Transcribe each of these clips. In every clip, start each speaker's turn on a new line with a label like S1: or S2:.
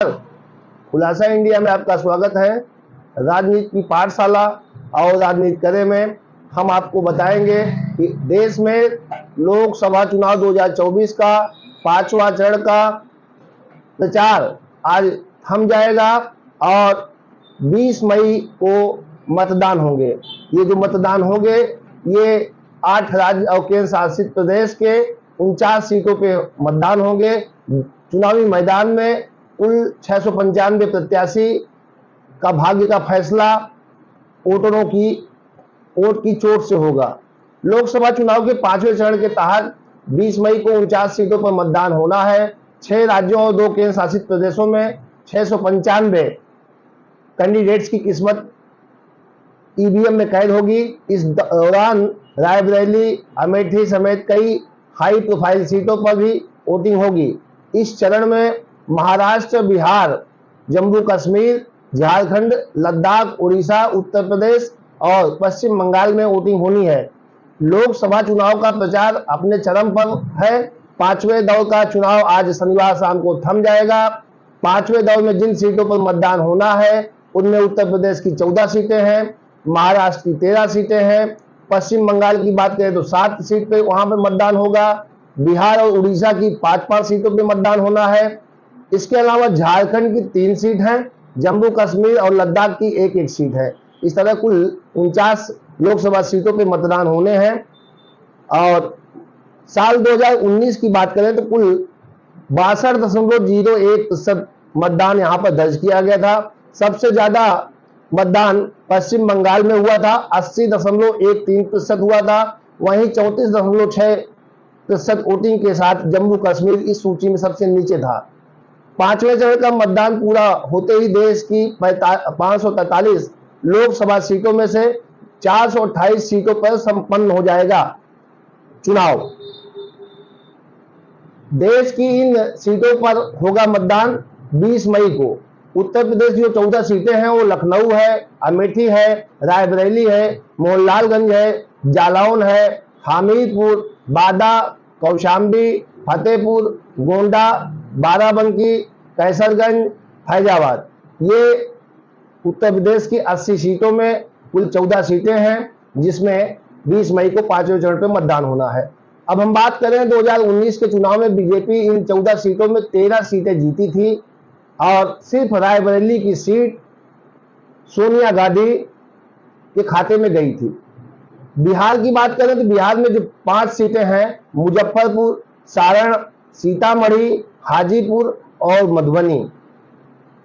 S1: खुलासा इंडिया में आपका स्वागत है। राजनीति की पाठशाला और राजनीति करे में हम आपको बताएंगे कि देश में लोकसभा चुनाव 2024 का 5वां चरण का प्रचार आज थम जाएगा और 20 मई को मतदान होंगे। ये जो मतदान होंगे ये 8 राज्य और केंद्र शासित प्रदेश के 49 सीटों पे मतदान होंगे। चुनावी मैदान में कुल 695 प्रत्याशी का भाग्य का फैसला वोटरों की वोट की चोट से होगा। लोकसभा चुनाव के 5वें चरण के तहत 20 मई को 49 सीटों पर मतदान होना है। 6 राज्यों और 2 केंद्र शासित प्रदेशों में 695 कैंडिडेट्स की किस्मत ईवीएम में कैद होगी। इस दौरान रायबरेली, अमेठी समेत कई हाई प्रोफाइल सीटों पर भी वोटिंग होगी। इस चरण में महाराष्ट्र, बिहार, जम्मू कश्मीर, झारखंड, लद्दाख, उड़ीसा, उत्तर प्रदेश और पश्चिम बंगाल में वोटिंग होनी है। लोकसभा चुनाव का प्रचार अपने चरम पर है। 5वें दौर का चुनाव आज शनिवार शाम को थम जाएगा। 5वें दौर में जिन सीटों पर मतदान होना है उनमें उत्तर प्रदेश की 14 सीटें हैं, महाराष्ट्र की 13 सीटें हैं, पश्चिम बंगाल की बात करें तो 7 सीट पे वहां पर मतदान होगा, बिहार और उड़ीसा की 5-5 सीटों पे मतदान होना है। इसके अलावा झारखंड की 3 सीट है, जम्मू कश्मीर और लद्दाख की 1-1 सीट है। इस तरह कुल 49 लोकसभा सीटों पे मतदान होने हैं। और साल 2019 की बात करें तो कुल 62.01% मतदान यहाँ पर दर्ज किया गया था। सबसे ज्यादा मतदान पश्चिम बंगाल में हुआ था, 80.13% हुआ था। वहीं 34.6% वोटिंग के साथ जम्मू कश्मीर इस सूची में सबसे नीचे था। 5वें चरण का मतदान पूरा होते ही देश की 543 लोकसभा सीटों में से 428 सीटों पर संपन्न हो जाएगा चुनाव। देश की इन सीटों पर होगा मतदान 20 मई को। उत्तर प्रदेश की जो 14 सीटें हैं वो लखनऊ है, अमेठी है, रायबरेली है, मोहनलालगंज है, जालौन है, हामिरपुर, बादा, कौशाम्बी, फतेहपुर, गोंडा, बाराबंकी, कैसरगंज, फैजाबाद। ये उत्तर प्रदेश की 80 सीटों में कुल 14 सीटें हैं जिसमें 20 मई को 5वें चरण पर मतदान होना है। अब हम बात करें 2019 के चुनाव में बीजेपी इन 14 सीटों में 13 सीटें जीती थी और सिर्फ रायबरेली की सीट सोनिया गांधी के खाते में गई थी। बिहार की बात करें तो बिहार में जो 5 सीटें हैं, मुजफ्फरपुर, सारण, सीतामढ़ी, हाजीपुर और मधुबनी।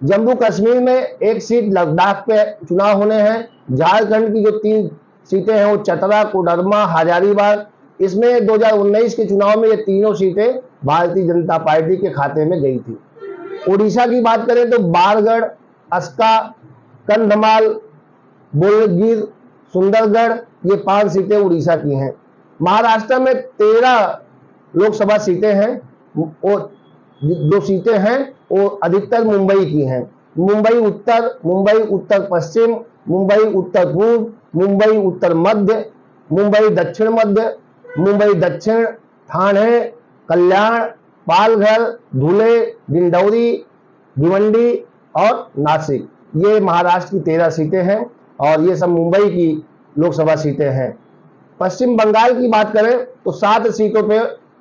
S1: जम्मू कश्मीर में 1 सीट लद्दाख पे चुनाव होने हैं। झारखंड की जो 3 सीटें हैं वो चतरा, कोडरमा, हजारीबाग। इसमें 2019 के चुनाव में ये तीनों सीटें भारतीय जनता पार्टी के खाते में गई थी। उड़ीसा की बात करें तो बारगढ़, अस्का, कंधमाल, बोलगिर, सुंदरगढ़, ये 5 सीटें उड़ीसा की हैं। महाराष्ट्र में 13 लोकसभा सीटें हैं और 2 सीटें हैं वो अधिकतर मुंबई की हैं। मुंबई उत्तर, मुंबई उत्तर पश्चिम, मुंबई उत्तर पूर्व, मुंबई उत्तर मध्य, मुंबई दक्षिण मध्य, मुंबई दक्षिण, ठाणे, कल्याण, पालघर, धुले, डिंडौरी, भिवंडी और नासिक। ये महाराष्ट्र की 13 सीटें हैं और ये सब मुंबई की लोकसभा सीटें हैं। पश्चिम बंगाल की बात करें तो 7 सीटों पे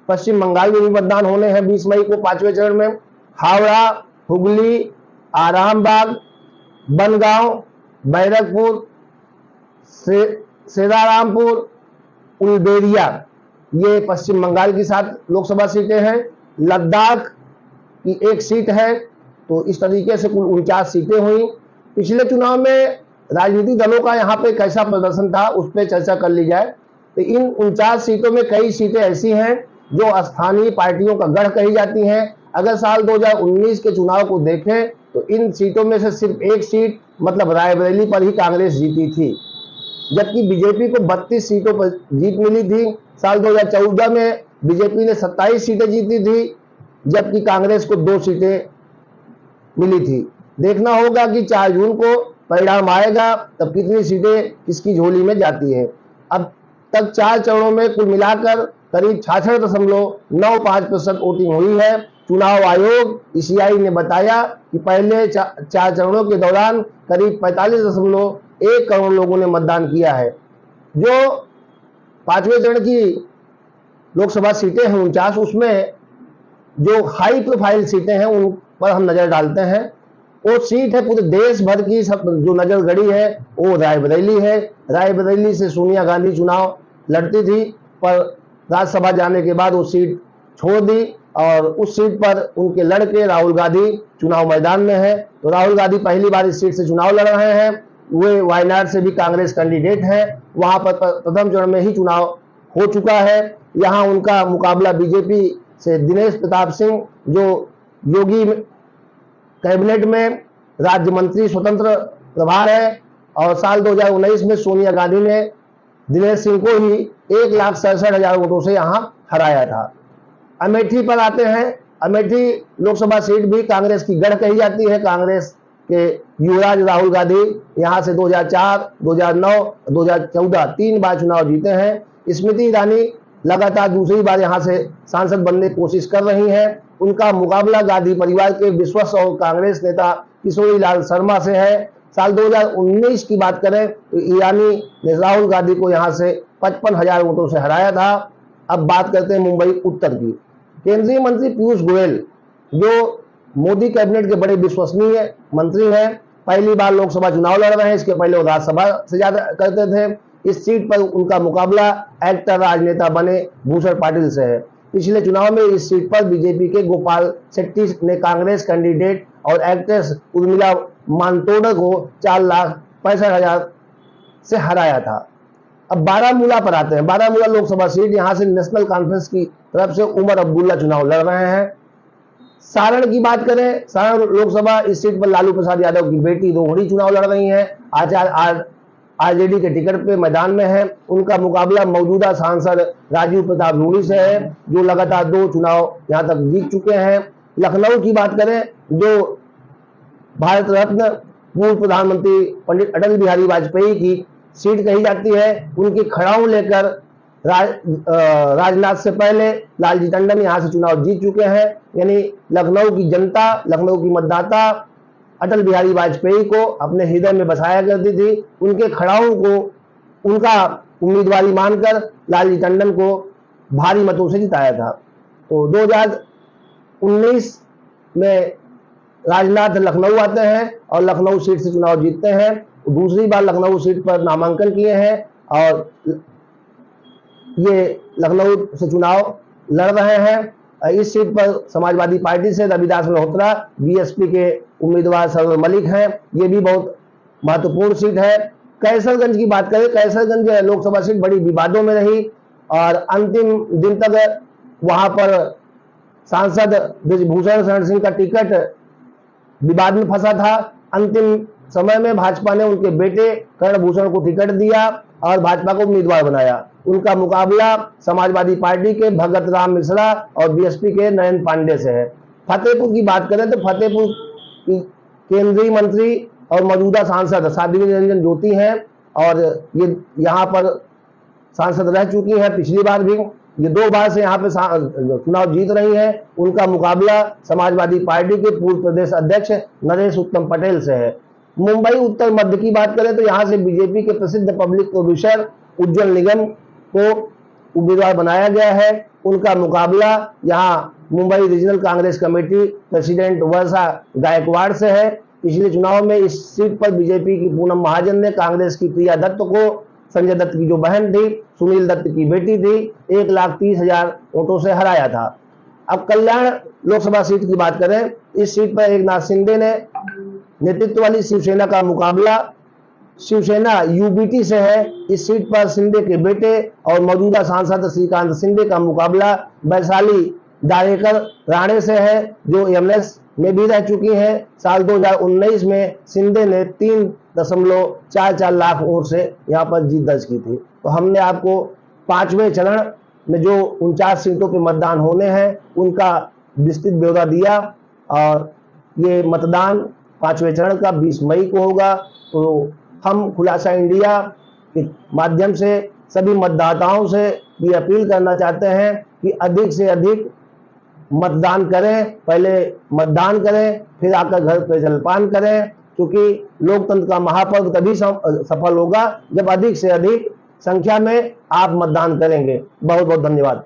S1: पश्चिम बंगाल में भी मतदान होने हैं 20 मई को 5वें चरण में। हावड़ा, हुगली, आरामबाग, बनगांव, बैरकपुर, सेदारामपुर, उलबेरिया, ये पश्चिम बंगाल की 7 लोकसभा सीटें हैं। लद्दाख की 1 सीट है। तो इस तरीके से कुल 49 सीटें हुई। पिछले चुनाव में राजनीतिक दलों का यहाँ पे कैसा प्रदर्शन था उस पर चर्चा कर ली जाए तो इन 49 सीटों में कई सीटें ऐसी हैं जो स्थानीय पार्टियों का गढ़ कही जाती हैं। अगर साल 2019 के चुनाव को देखें तो इन सीटों में से सिर्फ 1 सीट मतलब रायबरेली पर ही कांग्रेस जीती थी, जबकि बीजेपी को 32 सीटों पर जीत मिली थी। साल 2014 में बीजेपी ने 27 सीटें जीती थी जबकि कांग्रेस को 2 सीटें मिली थी। देखना होगा कि 4 जून को परिणाम आएगा तब कितनी सीटें किसकी झोली में जाती है। अब तक 4 चरणों में कुल मिलाकर करीब 66.95% वोटिंग हुई है। चुनाव आयोग ईसीआई ने बताया कि पहले 4 चरणों के दौरान करीब 45.1 करोड़ लोगों ने मतदान किया है। जो 5वें चरण की लोकसभा सीटें हैं 49, उसमें जो हाई प्रोफाइल सीटें हैं उन पर हम नजर डालते हैं। वो सीट है पूरे देश भर की सब जो नजर गड़ी है वो रायबरेली है। रायबरेली से सोनिया गांधी चुनाव लड़ती थी, पर राज्यसभा जाने के बाद वो सीट छोड़ दी और उस सीट पर उनके लड़के राहुल गांधी चुनाव मैदान में है। तो राहुल गांधी पहली बार इस सीट से चुनाव लड़ रहे हैं। वे वायनाड से भी कांग्रेस कैंडिडेट हैं, वहां पर प्रथम चरण में ही चुनाव हो चुका है। यहाँ उनका मुकाबला बीजेपी से दिनेश प्रताप सिंह, जो योगी कैबिनेट में राज्य मंत्री स्वतंत्र प्रभार है, और साल 2019 में सोनिया गांधी ने दिनेश सिंह को ही 1,67,000 वोटों से यहां हराया था। अमेठी पर आते हैं। अमेठी लोकसभा सीट भी कांग्रेस की गढ़ कही जाती है। कांग्रेस के युवराज राहुल गांधी यहां से 2004, 2009, 2014 3 बार चुनाव जीते हैं। स्मृति ईरानी लगातार दूसरी बार यहां से सांसद बनने की कोशिश कर रही हैं। उनका मुकाबला गांधी परिवार के विश्वस्त और कांग्रेस नेता किशोरी लाल शर्मा से है। साल 2019 की बात करें तो ईरानी ने राहुल गांधी को यहां से 55,000 वोटों से हराया था। अब बात करते हैं मुंबई उत्तर की। केंद्रीय मंत्री पीयूष गोयल, जो मोदी कैबिनेट के बड़े विश्वसनीय मंत्री हैं, पहली बार लोकसभा चुनाव लड़ रहे हैं। इसके पहले वो राज्यसभा से ज्यादा करते थे। इस सीट पर उनका मुकाबला एक्टर राजनेता बने भूषण पाटिल से है। पिछले चुनाव में इस सीट पर बीजेपी के गोपाल शेट्टी ने कांग्रेस कैंडिडेट और एक्ट्रेस उर्मिला मातोंडकर को 4,65,000 से हराया था। अब बारामूला पर आते हैं। बारामूला लोकसभा सीट, यहां से नेशनल कॉन्फ्रेंस की तरफ से उमर अब्दुल्ला चुनाव लड़ रहे हैं। सारण की बात करें, सारण लोकसभा, इस सीट पर लालू प्रसाद यादव की बेटी रोहिणी चुनाव लड़ रही हैं। आरजेडी के टिकट पे मैदान में है। उनका मुकाबला मौजूदा सांसद राजीव प्रताप रूडी से है, जो लगातार 2 चुनाव यहां तक जीत चुके हैं। लखनऊ की बात करें, जो भारत रत्न पूर्व प्रधानमंत्री पंडित अटल बिहारी वाजपेयी की सीट कही जाती है, उनकी खड़ाऊ लेकर राजनाथ से पहले लालजी टंडन यहां से चुनाव जीत चुके हैं। यानी लखनऊ की जनता, लखनऊ की मतदाता अटल बिहारी वाजपेयी को अपने हृदय में बसाया करती थी। उनके खड़ाऊ को उनका उम्मीदवारी मानकर लालजी टंडन को भारी मतों से जिताया था। तो 2019 में राजनाथ लखनऊ आते हैं और लखनऊ सीट से चुनाव जीतते हैं। दूसरी बार लखनऊ सीट पर नामांकन किए हैं और ये लखनऊ से चुनाव लड़ रहे हैं। इस सीट पर समाजवादी पार्टी से रविदास मल्होत्रा, बीएसपी के उम्मीदवार सरवर मलिक हैं। ये भी बहुत महत्वपूर्ण सीट है। कैसरगंज की बात करें, कैसरगंज लोकसभा सीट बड़ी विवादों में रही और अंतिम दिन तक वहां पर सांसद ब्रिजभूषण शरण सिंह का टिकट विवाद में फंसा था। अंतिम समय में भाजपा ने उनके बेटे कर्णभूषण को टिकट दिया और भाजपा को उम्मीदवार बनाया। उनका मुकाबला समाजवादी पार्टी के भगत राम मिश्रा और बीएसपी के नयन पांडे से है। फतेहपुर की बात करें तो फतेहपुर की केंद्रीय मंत्री और मौजूदा सांसद साध्वी निरंजन ज्योति हैं और ये यहाँ पर सांसद रह चुकी हैं। पिछली बार भी ये 2 बार से यहाँ पे चुनाव जीत रही हैं। उनका मुकाबला समाजवादी पार्टी के पूर्व प्रदेश अध्यक्ष नरेश उत्तम पटेल से है। मुंबई उत्तर मध्य की बात करें तो यहाँ से बीजेपी के प्रसिद्ध पब्लिक प्रोड्यूसर उज्जवल निगम को उम्मीदवार बनाया गया है। उनका मुकाबला यहाँ Mumbai regional Congress committee president Varsha Gaikwad से है। पिछले चुनाव में इस सीट पर बीजेपी की पूनम महाजन ने कांग्रेस की प्रिया दत्त को, संजय दत्त की जो बहन थी, सुनील दत्त की बेटी थी, 1,30,000 वोटों से हराया था। अब कल्याण लोकसभा सीट की बात करें, इस सीट पर एकनाथ शिंदे ने नेतृत्व वाली शिवसेना का मुकाबला शिवसेना यूबीटी से है। इस सीट पर शिंदे के बेटे और मौजूदा सांसद श्रीकांत शिंदे का मुकाबला वैशाली दारेकर राणे से है, जो एमएलएस में भी रह चुकी हैं। साल 2019 में शिंदे ने 3.44 लाख वोट से यहाँ पर जीत दर्ज की थी। तो हमने आपको 5वें चरण में जो 49 सीटों पे मतदान होने हैं उनका विस्तृत ब्यौरा दिया और ये मतदान 5वें चरण का 20 मई को होगा। तो हम खुलासा इंडिया के माध्यम से सभी मतदाताओं से ये अपील करना चाहते हैं कि अधिक से अधिक मतदान करें, पहले मतदान करें, फिर आकर घर पे जलपान करें, क्योंकि लोकतंत्र का महापर्व तभी सफल होगा जब अधिक से अधिक संख्या में आप मतदान करेंगे। बहुत बहुत धन्यवाद।